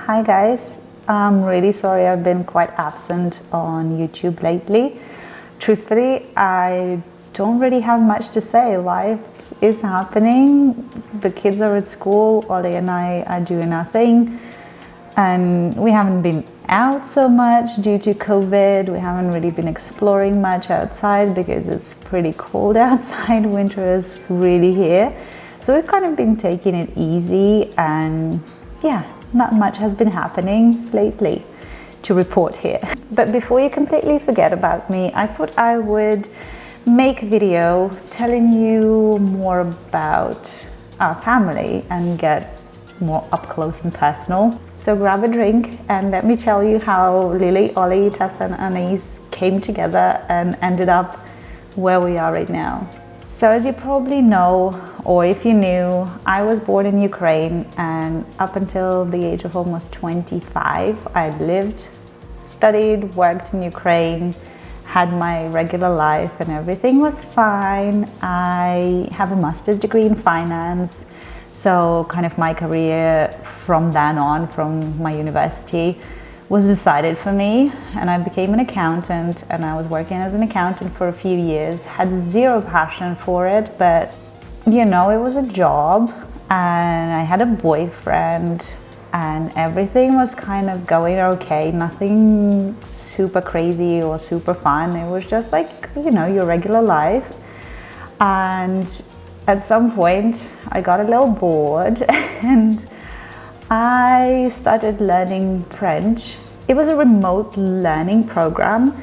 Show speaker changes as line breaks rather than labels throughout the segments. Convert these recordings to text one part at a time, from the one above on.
Hi guys, I'm really sorry I've been quite absent on YouTube lately. Truthfully, I don't really have much to say. Life is happening. The kids are at school, Ollie and I are doing our thing, and we haven't been out so much due to COVID. We haven't really been exploring much outside because it's pretty cold outside. Winter is really here. So we've kind of been taking it easy, and yeah, not much has been happening lately to report here. But before you completely forget about me, I thought I would make a video telling you more about our family and get more up close and personal. So grab a drink and let me tell you how Lily, Ollie, Tessa and Anais came together and ended up where we are right now. So as you probably know, or if you knew, I was born in Ukraine, and up until the age of almost 25, I lived, studied, worked in Ukraine, had my regular life, and everything was fine. I have a master's degree in finance, so kind of my career from then on, from my university, was decided for me, and I became an accountant, and I was working as an accountant for a few years. Had zero passion for it, but you know, it was a job, and I had a boyfriend, and everything was kind of going okay. Nothing super crazy or super fun. It was just like, you know, your regular life. And at some point I got a little bored and I started learning French. It was a remote learning program.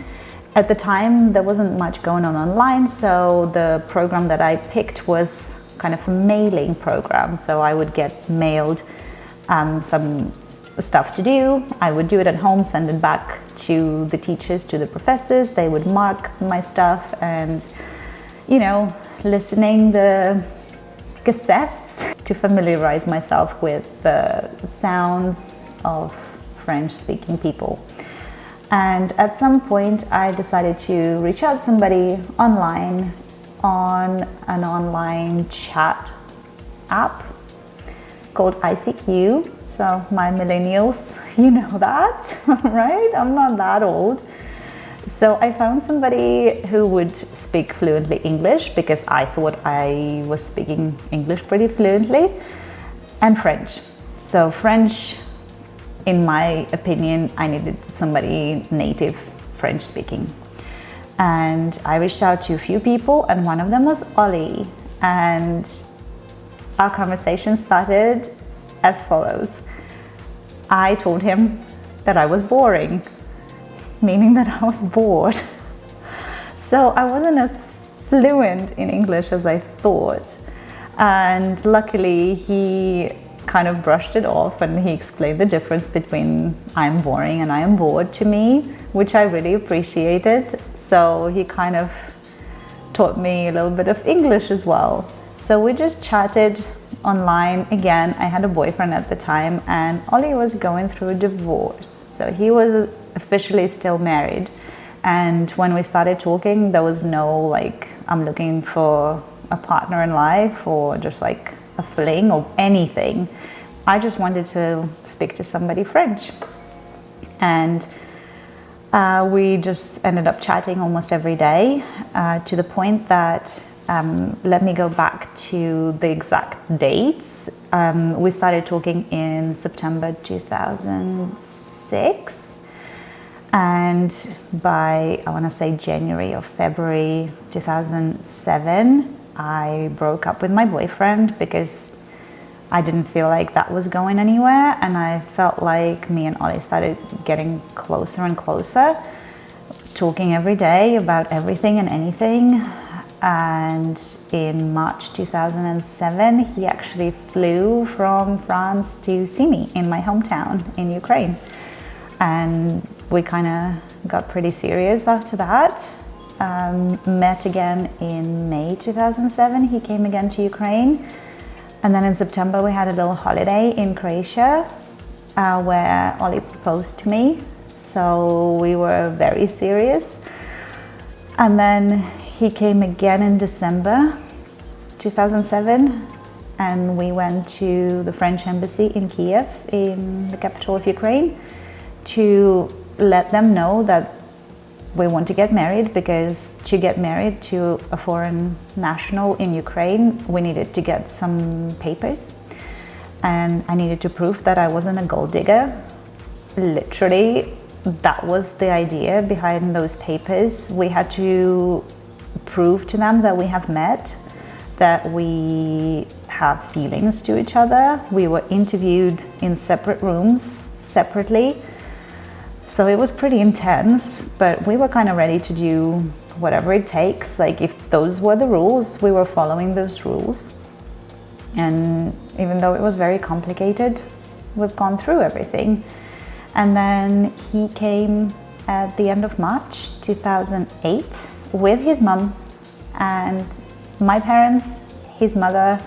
At the time, there wasn't much going on online, so the program that I picked was kind of a mailing program. So I would get mailed some stuff to do. I would do it at home, send it back to the teachers, to the professors. They would mark my stuff, and, you know, listening the cassettes to familiarize myself with the sounds of French-speaking people. And at some point, I decided to reach out to somebody online on an online chat app called ICQ. So my millennials, you know that, right? I'm not that old. So I found somebody who would speak fluently English, because I thought I was speaking English pretty fluently, and French. So French, in my opinion, I needed somebody native French speaking. And I reached out to a few people, and one of them was Ollie. And our conversation started as follows. I told him that I was boring, meaning that I was bored. So I wasn't as fluent in English as I thought. And luckily he kind of brushed it off, and he explained the difference between I'm boring and I am bored to me, which I really appreciated. So he kind of taught me a little bit of English as well. So we just chatted online. Again, I had a boyfriend at the time, and Ollie was going through a divorce. So he was officially still married. And when we started talking, there was no like, I'm looking for a partner in life or just like a fling or anything. I just wanted to speak to somebody French. And we just ended up chatting almost every day, to the point that, let me go back to the exact dates. We started talking in September 2006. And by, I want to say January or February 2007, I broke up with my boyfriend because I didn't feel like that was going anywhere, and I felt like me and Ollie started getting closer and closer, talking every day about everything and anything. And in March 2007, he actually flew from France to see me in my hometown in Ukraine. And we kind of got pretty serious after that. Met again in May 2007. He came again to Ukraine. And then in September, we had a little holiday in Croatia where Ollie proposed to me. So we were very serious. And then he came again in December 2007. and we went to the French embassy in Kiev, in the capital of Ukraine, to let them know that we want to get married, because to get married to a foreign national in Ukraine, we needed to get some papers, and I needed to prove that I wasn't a gold digger. Literally, that was the idea behind those papers. We had to prove to them that we have met, that we have feelings to each other. We were interviewed in separate rooms, separately. So it was pretty intense, but we were kind of ready to do whatever it takes. Like, if those were the rules, we were following those rules. And even though it was very complicated, we've gone through everything. And then he came at the end of March 2008 with his mum and my parents, his mother,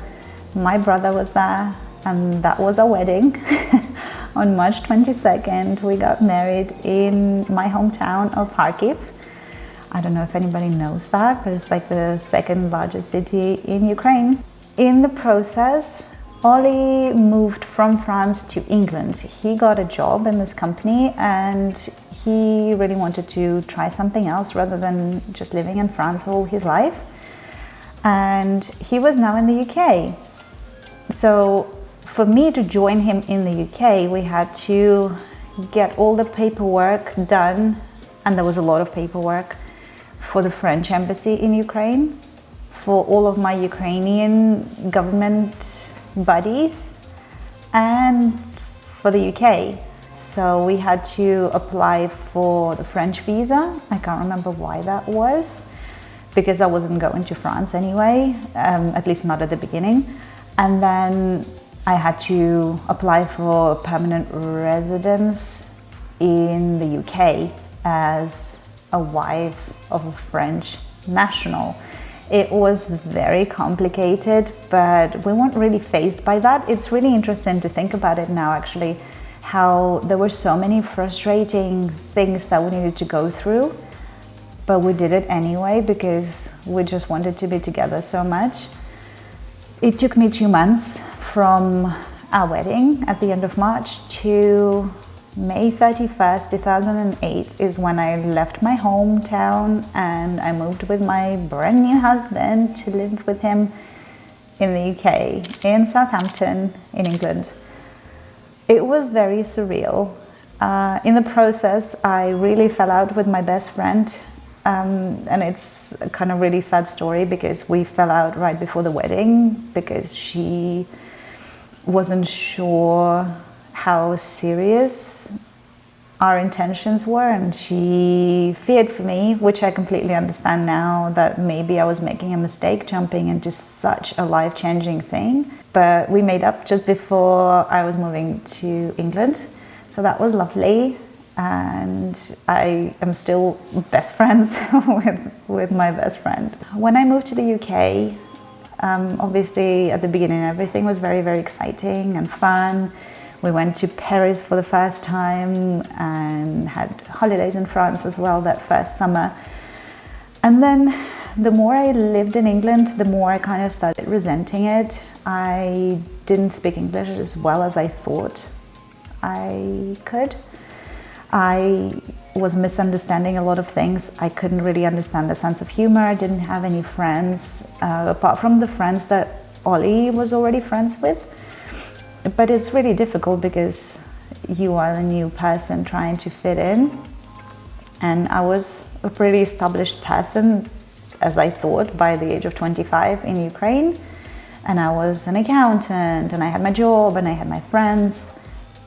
my brother was there, and that was our wedding. On March 22nd, we got married in my hometown of Kharkiv. I don't know if anybody knows that, but it's like the second largest city in Ukraine. In the process, Ollie moved from France to England. He got a job in this company, and he really wanted to try something else rather than just living in France all his life. And he was now in the UK. So for me to join him in the UK, we had to get all the paperwork done, and there was a lot of paperwork for the French embassy in Ukraine, for all of my Ukrainian government buddies, and for the UK. So we had to apply for the French visa. I can't remember why that was, because I wasn't going to France anyway, at least not at the beginning. And then I had to apply for permanent residence in the UK as a wife of a French national. It was very complicated, but we weren't really faced by that. It's really interesting to think about it now, actually, how there were so many frustrating things that we needed to go through, but we did it anyway because we just wanted to be together so much. It took me 2 months from our wedding at the end of March to May 31st, 2008 is when I left my hometown and I moved with my brand new husband to live with him in the UK, in Southampton, in England. It was very surreal. In the process, I really fell out with my best friend. And it's a kind of really sad story because we fell out right before the wedding because she wasn't sure how serious our intentions were, and she feared for me, which I completely understand now, that maybe I was making a mistake jumping into such a life-changing thing. But we made up just before I was moving to England, so that was lovely. And I am still best friends with my best friend. When I moved to the UK, obviously at the beginning everything was very, very exciting and fun. We went to Paris for the first time and had holidays in France as well that first summer. And then the more I lived in England, the more I kind of started resenting it. I didn't speak English as well as I thought I could. I was misunderstanding a lot of things. I couldn't really understand the sense of humor. I didn't have any friends, apart from the friends that Ollie was already friends with. But it's really difficult because you are a new person trying to fit in. And I was a pretty established person, as I thought, by the age of 25 in Ukraine. And I was an accountant, and I had my job, and I had my friends.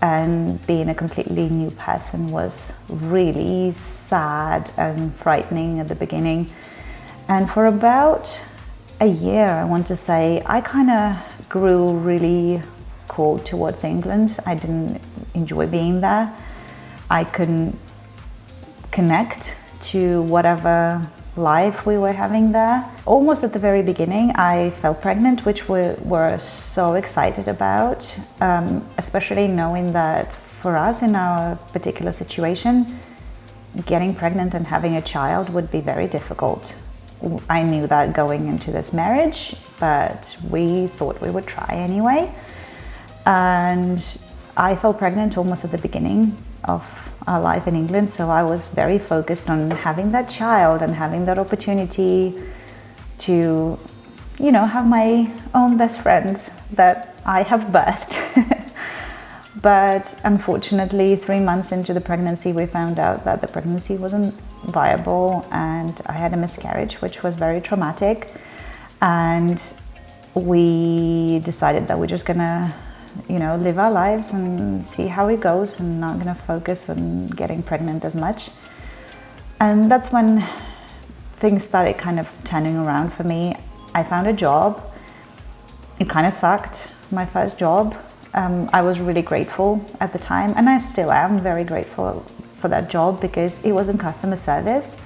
And being a completely new person was really sad and frightening at the beginning. And for about a year, I want to say, I kind of grew really cold towards England. I didn't enjoy being there. I couldn't connect to whatever life we were having there. Almost at the very beginning, I fell pregnant, which we were so excited about, especially knowing that for us in our particular situation, getting pregnant and having a child would be very difficult. I knew that going into this marriage, but we thought we would try anyway. And I fell pregnant almost at the beginning of our life in England, so I was very focused on having that child and having that opportunity to, have my own best friend that I have birthed. But unfortunately, 3 months into the pregnancy, we found out that the pregnancy wasn't viable, and I had a miscarriage, which was very traumatic. And we decided that we're just gonna, live our lives and see how it goes, and not gonna focus on getting pregnant as much. And that's when things started kind of turning around for me. I found a job. It kind of sucked, my first job. I was really grateful at the time, and I still am very grateful for that job, because it was in customer service,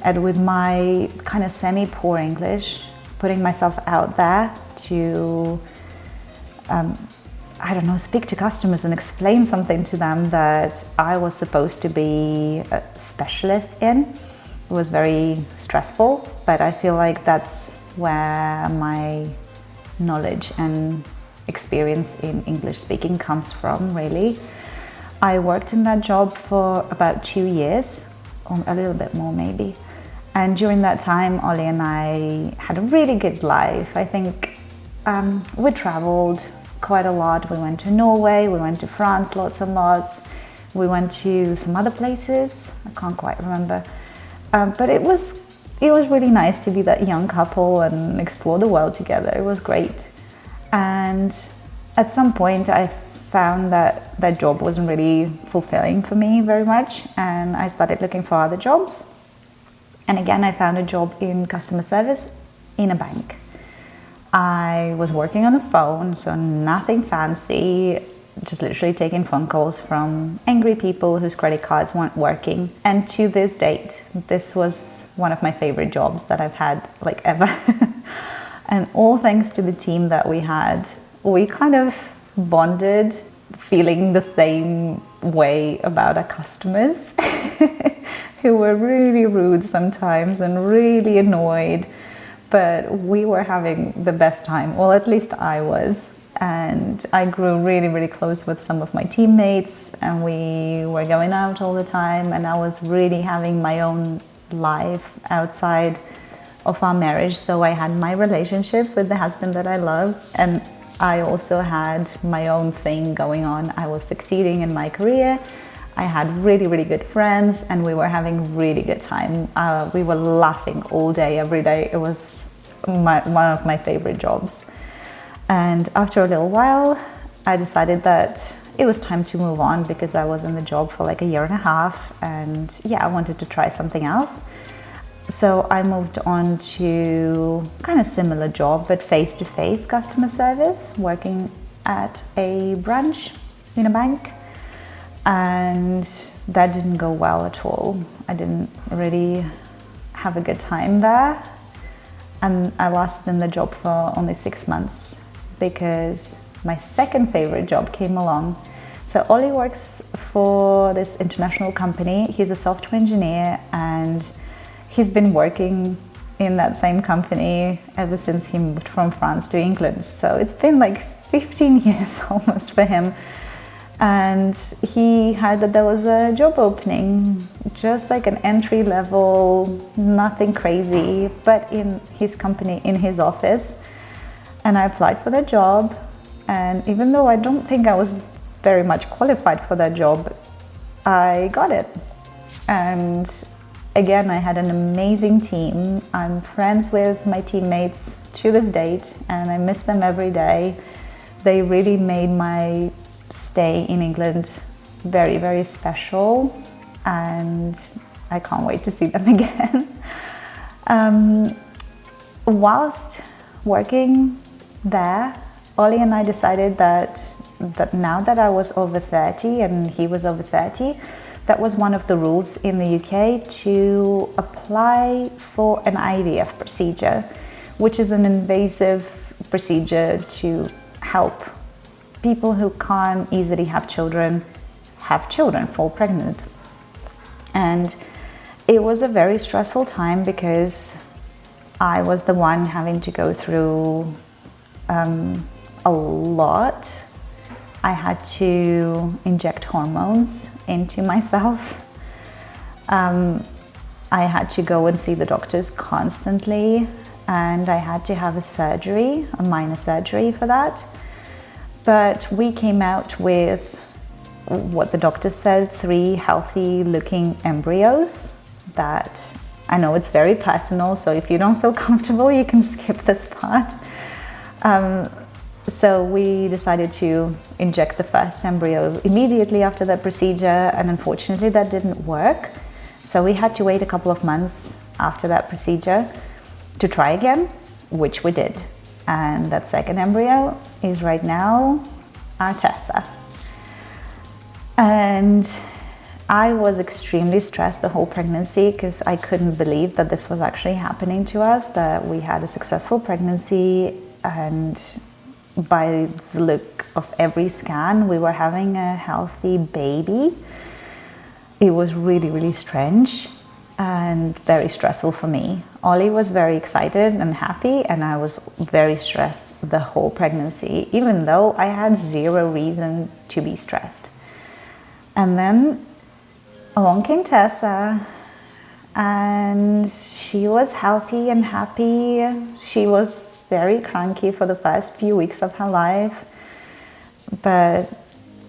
and with my kind of semi-poor English, putting myself out there to, speak to customers and explain something to them that I was supposed to be a specialist in. It was very stressful, but I feel like that's where my knowledge and experience in English speaking comes from, really. I worked in that job for about 2 years, or a little bit more maybe. And during that time, Ollie and I had a really good life. I think we traveled quite a lot. We went to Norway, we went to France lots and lots. We went to some other places, I can't quite remember. But it was really nice to be that young couple and explore the world together. It was great. And at some point I found that that job wasn't really fulfilling for me very much, and I started looking for other jobs. And again, I found a job in customer service in a bank. I was working on the phone, so nothing fancy, just literally taking phone calls from angry people whose credit cards weren't working. And to this date, this was one of my favorite jobs that I've had ever. And all thanks to the team that we had, we kind of bonded, feeling the same way about our customers who were really rude sometimes and really annoyed. But we were having the best time, or at least I was. And I grew really, really close with some of my teammates, and we were going out all the time, and I was really having my own life outside of our marriage. So I had my relationship with the husband that I love, and I also had my own thing going on. I was succeeding in my career. I had really, really good friends, and we were having really good time. We were laughing all day, every day. It was one of my favorite jobs. And after a little while, I decided that it was time to move on, because I was in the job for a year and a half, and I wanted to try something else. So I moved on to kind of similar job, but face-to-face customer service, working at a branch in a bank. And that didn't go well at all. I didn't really have a good time there. And I lasted in the job for only 6 months, because my second favorite job came along. So Ollie works for this international company. He's a software engineer, and he's been working in that same company ever since he moved from France to England. So it's been 15 years almost for him. And he heard that there was a job opening, just an entry level, nothing crazy, but in his company, in his office. And I applied for that job. And even though I don't think I was very much qualified for that job, I got it. And again, I had an amazing team. I'm friends with my teammates to this date, and I miss them every day. They really made my stay in England very, very special, and I can't wait to see them again. Whilst working there, Ollie and I decided that now that I was over 30 and he was over 30, that was one of the rules in the UK to apply for an Ivf procedure, which is an invasive procedure to help people who can't easily have children, fall pregnant. And it was a very stressful time, because I was the one having to go through a lot. I had to inject hormones into myself. I had to go and see the doctors constantly, and I had to have a minor surgery for that. But we came out with what the doctor said, 3 healthy looking embryos. That, I know it's very personal, so if you don't feel comfortable, you can skip this part. So we decided to inject the first embryo immediately after the procedure, and unfortunately that didn't work. So we had to wait a couple of months after that procedure to try again, which we did. And that second embryo is right now our Tessa. And I was extremely stressed the whole pregnancy because I couldn't believe that this was actually happening to us, that we had a successful pregnancy, and by the look of every scan, we were having a healthy baby. It was really, really strange and very stressful for me. Ollie was very excited and happy, and I was very stressed the whole pregnancy, even though I had 0 reason to be stressed. And then along came Tessa, and she was healthy and happy. She was very cranky for the first few weeks of her life, but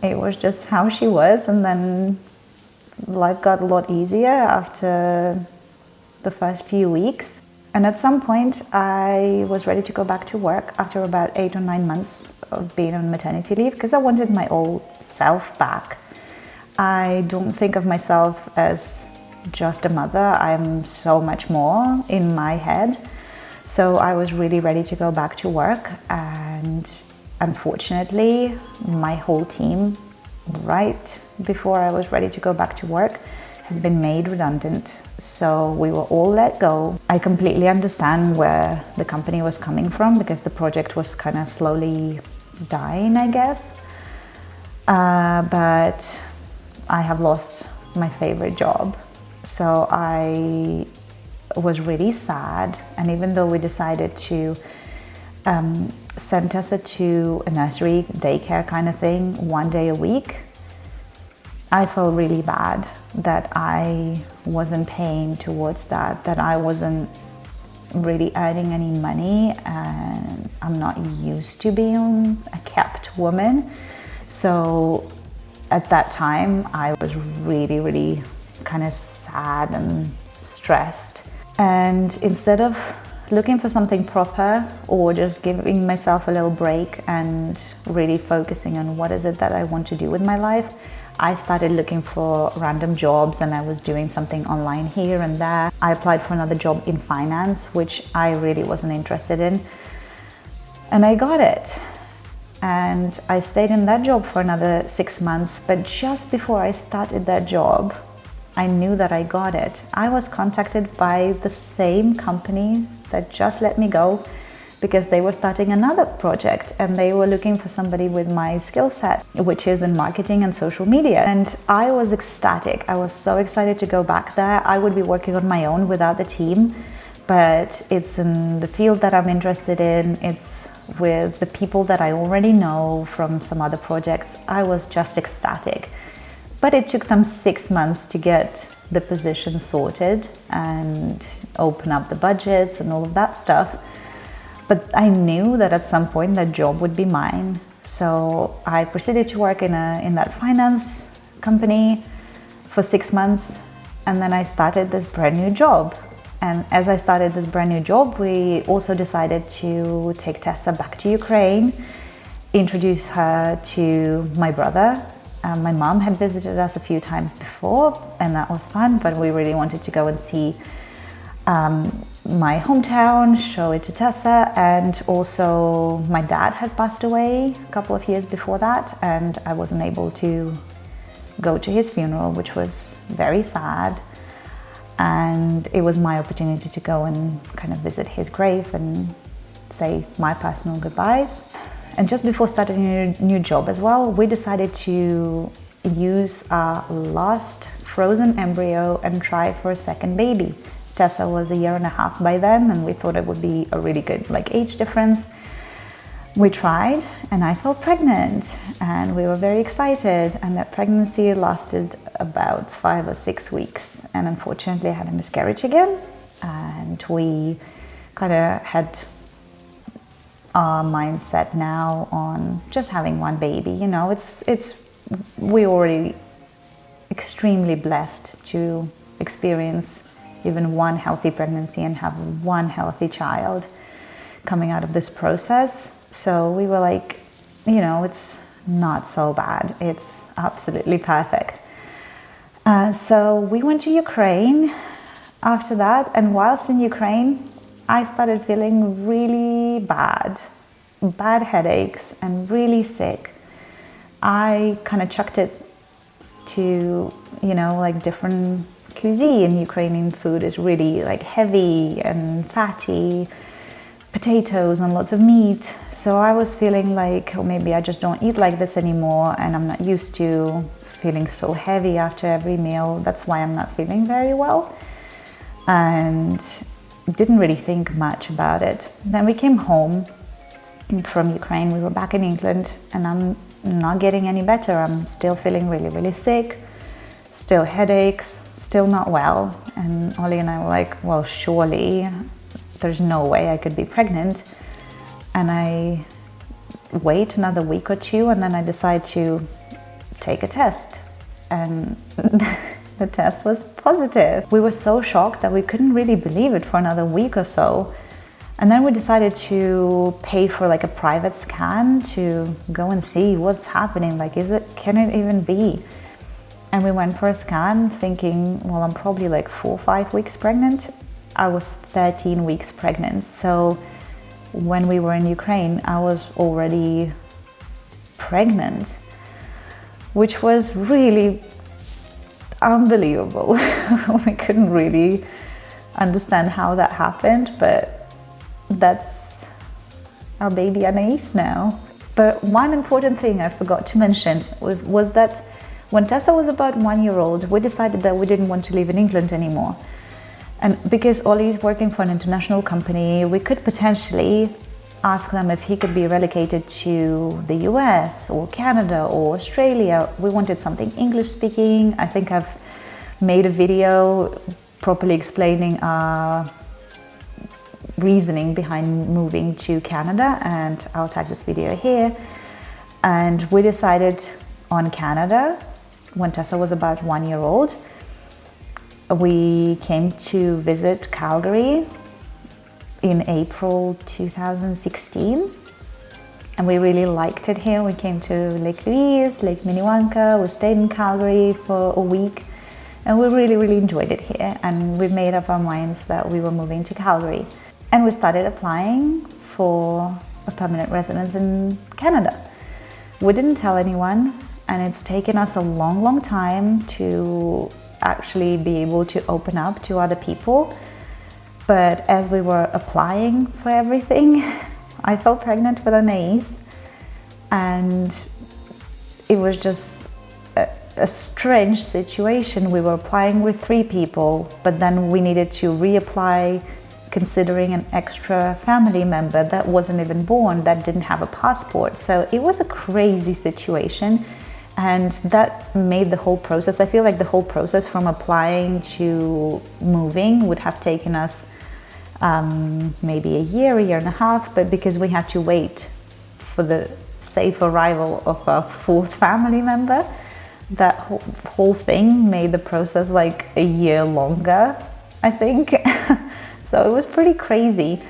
it was just how she was. And then life got a lot easier after the first few weeks. And at some point I was ready to go back to work after about 8 or 9 months of being on maternity leave, because I wanted my old self back. I don't think of myself as just a mother. I'm so much more in my head. So I was really ready to go back to work, and unfortunately my whole team, right before I was ready to go back to work, has been made redundant. So we were all let go. I completely understand where the company was coming from, because the project was kind of slowly dying, I guess. But I have lost my favorite job. So I was really sad, and even though we decided to send Tessa to a nursery, daycare kind of thing, 1 day a week, I felt really bad that I wasn't paying towards that I wasn't really earning any money, and I'm not used to being a kept woman. So at that time I was really, really kind of sad and stressed. And instead of looking for something proper, or just giving myself a little break and really focusing on what is it that I want to do with my life, I started looking for random jobs, and I was doing something online here and there. I applied for another job in finance, which I really wasn't interested in, and I got it. And I stayed in that job for another 6 months, but just before I started that job, I knew that I got it. I was contacted by the same company that just let me go, because they were starting another project and they were looking for somebody with my skill set, which is in marketing and social media. And I was ecstatic. I was so excited to go back there. I would be working on my own without the team, but it's in the field that I'm interested in. It's with the people that I already know from some other projects. I was just ecstatic. But it took them 6 months to get the position sorted and open up the budgets and all of that stuff. But I knew that at some point that job would be mine. So I proceeded to work in that finance company for 6 months, and then I started this brand new job. And as I started this brand new job, we also decided to take Tessa back to Ukraine, introduce her to my brother. My mom had visited us a few times before, and that was fun, but we really wanted to go and see my hometown, show it to Tessa. And also my dad had passed away a couple of years before that, and I wasn't able to go to his funeral, which was very sad. And it was my opportunity to go and kind of visit his grave and say my personal goodbyes. And just before starting a new job as well, we decided to use our last frozen embryo and try for a second baby. Tessa was 1.5 years by then, and we thought it would be a really good age difference. We tried, and I felt pregnant, and we were very excited, and that pregnancy lasted about 5 or 6 weeks, and unfortunately I had a miscarriage again, and we kind of had our mindset now on just having one baby. We're already extremely blessed to experience even one healthy pregnancy and have one healthy child coming out of this process. So we were like, it's not so bad. It's absolutely perfect. So we went to Ukraine after that, and whilst in Ukraine, I started feeling really bad headaches and really sick. I kind of chucked it to, different cuisine. Ukrainian food is really heavy and fatty, potatoes and lots of meat. So I was feeling maybe I just don't eat like this anymore, and I'm not used to feeling so heavy after every meal. That's why I'm not feeling very well. And didn't really think much about it. Then we came home from Ukraine. We were back in England, and I'm not getting any better. I'm still feeling really, really sick, still headaches, still not well. And Ollie and I were like, well, surely there's no way I could be pregnant. And I wait another week or two, and then I decide to take a test. And the test was positive. We were so shocked that we couldn't really believe it for another week or so. And then we decided to pay for a private scan to go and see what's happening. Can it even be? And we went for a scan thinking, well, I'm probably 4 or 5 weeks pregnant. I was 13 weeks pregnant. So when we were in Ukraine, I was already pregnant, which was really unbelievable. We couldn't really understand how that happened, but that's our baby Anais now. But one important thing I forgot to mention was that when Tessa was about 1 year old, we decided that we didn't want to live in England anymore. And because Ollie is working for an international company, we could potentially ask them if he could be relocated to the US or Canada or Australia. We wanted something English speaking. I think I've made a video properly explaining our reasoning behind moving to Canada, and I'll tag this video here. And we decided on Canada when Tessa was about 1 year old. We came to visit Calgary in April 2016, and we really liked it here. We came to Lake Louise, Lake Minnewanka. We stayed in Calgary for a week, and we really, really enjoyed it here. And we made up our minds that we were moving to Calgary. And we started applying for a permanent residence in Canada. We didn't tell anyone, and it's taken us a long, long time to actually be able to open up to other people. But as we were applying for everything, I fell pregnant with Anais, and it was just a strange situation. We were applying with 3 people, but then we needed to reapply considering an extra family member that wasn't even born, that didn't have a passport. So it was a crazy situation, and that made the whole process, I feel like the whole process from applying to moving would have taken us maybe a year and a half, but because we had to wait for the safe arrival of our 4th family member, that whole thing made the process a year longer, I think. So it was pretty crazy.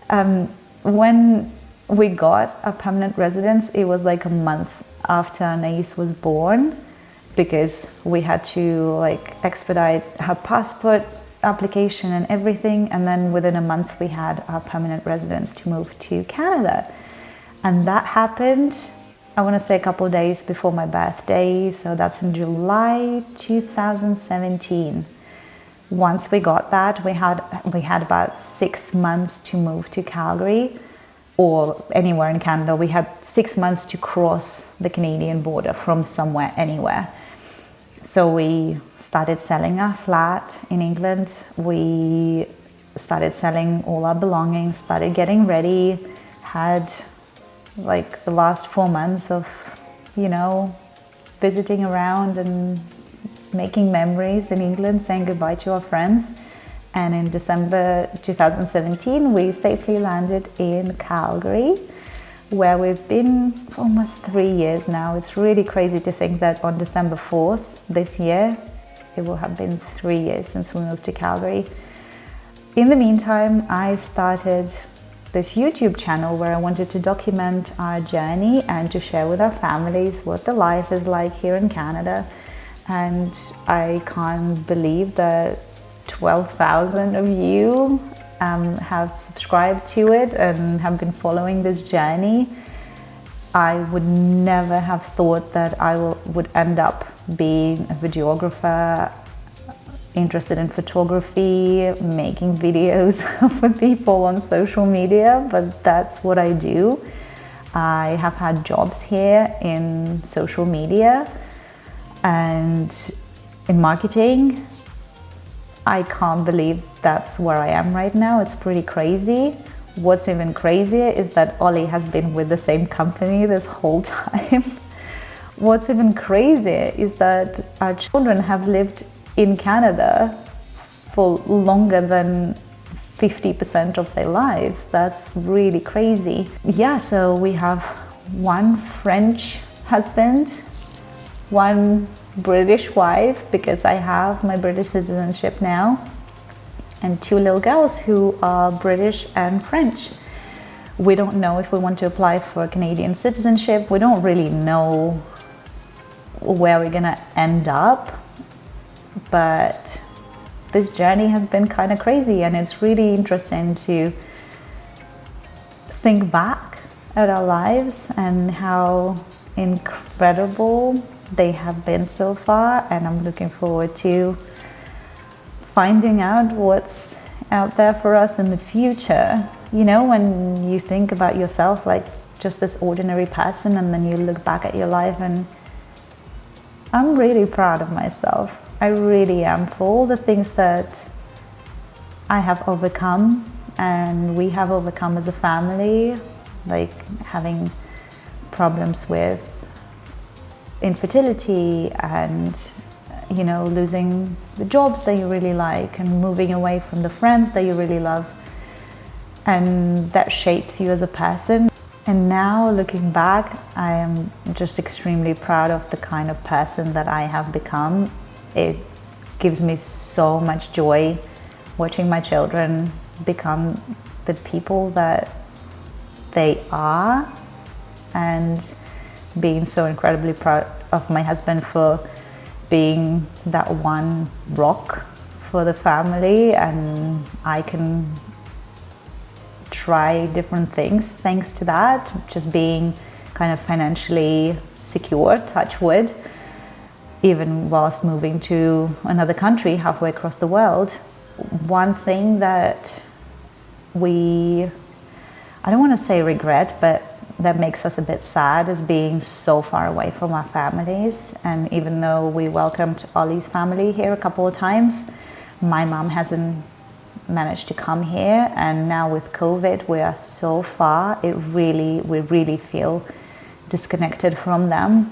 When we got a permanent residence, it was a month after Anais was born, because we had to expedite her passport application and everything, and then within a month we had our permanent residence to move to Canada. And that happened, I want to say a couple of days before my birthday, so that's in July 2017. Once we got that, we had about 6 months to move to Calgary, or anywhere in Canada. We had 6 months to cross the Canadian border from somewhere, anywhere. So we started selling our flat in England. We started selling all our belongings, started getting ready, had like the last 4 months of, visiting around and making memories in England, saying goodbye to our friends. And in December 2017, we safely landed in Calgary, where we've been for almost 3 years now. It's really crazy to think that on December 4th this year, it will have been 3 years since we moved to Calgary. In the meantime, I started this YouTube channel where I wanted to document our journey and to share with our families what the life is like here in Canada. And I can't believe that 12,000 of you have subscribed to it and have been following this journey. I would never have thought that I would end up being a videographer, interested in photography, making videos for people on social media, but that's what I do. I have had jobs here in social media and in marketing. I can't believe that's where I am right now. It's pretty crazy. What's even crazier is that Ollie has been with the same company this whole time. What's even crazier is that our children have lived in Canada for longer than 50% of their lives. That's really crazy. Yeah, so we have one French husband, one British wife, because I have my British citizenship now, and 2 little girls who are British and French. We don't know if we want to apply for Canadian citizenship. We don't really know where we're gonna end up, but this journey has been kind of crazy, and it's really interesting to think back at our lives and how incredible they have been so far. And I'm looking forward to finding out what's out there for us in the future. When you think about yourself like just this ordinary person, and then you look back at your life, and I'm really proud of myself. I really am, for all the things that I have overcome and we have overcome as a family, like having problems with infertility and losing the jobs that you really like and moving away from the friends that you really love, and that shapes you as a person. And now looking back, I am just extremely proud of the kind of person that I have become. It gives me so much joy watching my children become the people that they are, and being so incredibly proud of my husband for being that one rock for the family, and I can try different things thanks to that, just being kind of financially secure, touch wood, even whilst moving to another country halfway across the world. One thing that I don't want to say regret, but that makes us a bit sad, is being so far away from our families. And even though we welcomed Ollie's family here a couple of times, my mom hasn't managed to come here, and now with COVID we are so far, we really feel disconnected from them.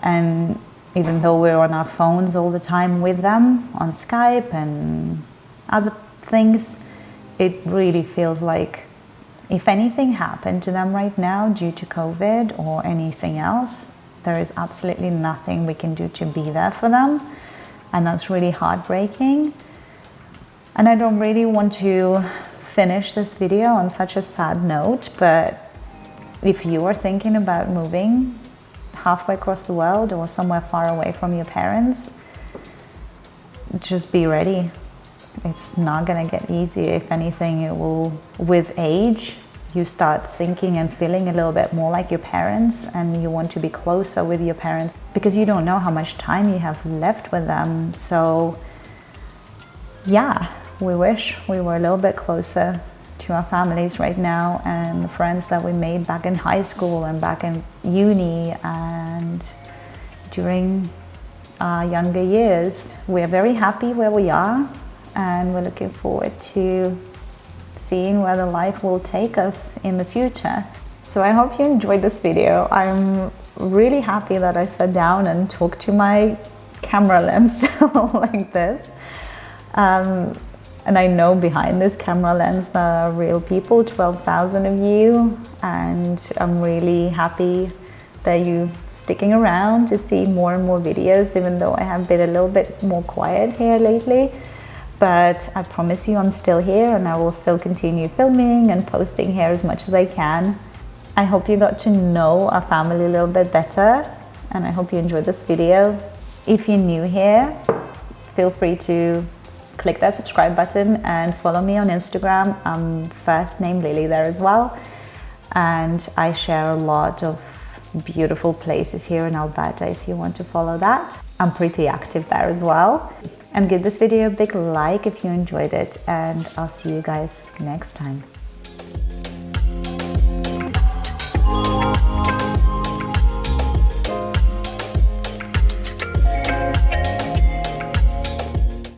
And even though we're on our phones all the time with them on Skype and other things, it really feels like if anything happened to them right now due to COVID or anything else, there is absolutely nothing we can do to be there for them, and that's really heartbreaking. And I don't really want to finish this video on such a sad note, but if you are thinking about moving halfway across the world or somewhere far away from your parents, just be ready. It's not gonna get easier. If anything, it will, with age, you start thinking and feeling a little bit more like your parents, and you want to be closer with your parents because you don't know how much time you have left with them. So yeah, we wish we were a little bit closer to our families right now, and the friends that we made back in high school and back in uni and during our younger years. We're very happy where we are, and we're looking forward to seeing where the life will take us in the future. So I hope you enjoyed this video. I'm really happy that I sat down and talked to my camera lens like this. And I know behind this camera lens there are real people, 12,000 of you, and I'm really happy that you sticking around to see more and more videos, even though I have been a little bit more quiet here lately. But I promise you I'm still here, and I will still continue filming and posting here as much as I can. I hope you got to know our family a little bit better, and I hope you enjoyed this video. If you're new here, feel free to click that subscribe button and follow me on Instagram. I'm first name Lily there as well, and I share a lot of beautiful places here in Alberta if you want to follow that. I'm pretty active there as well. And give this video a big like if you enjoyed it, and I'll see you guys next time.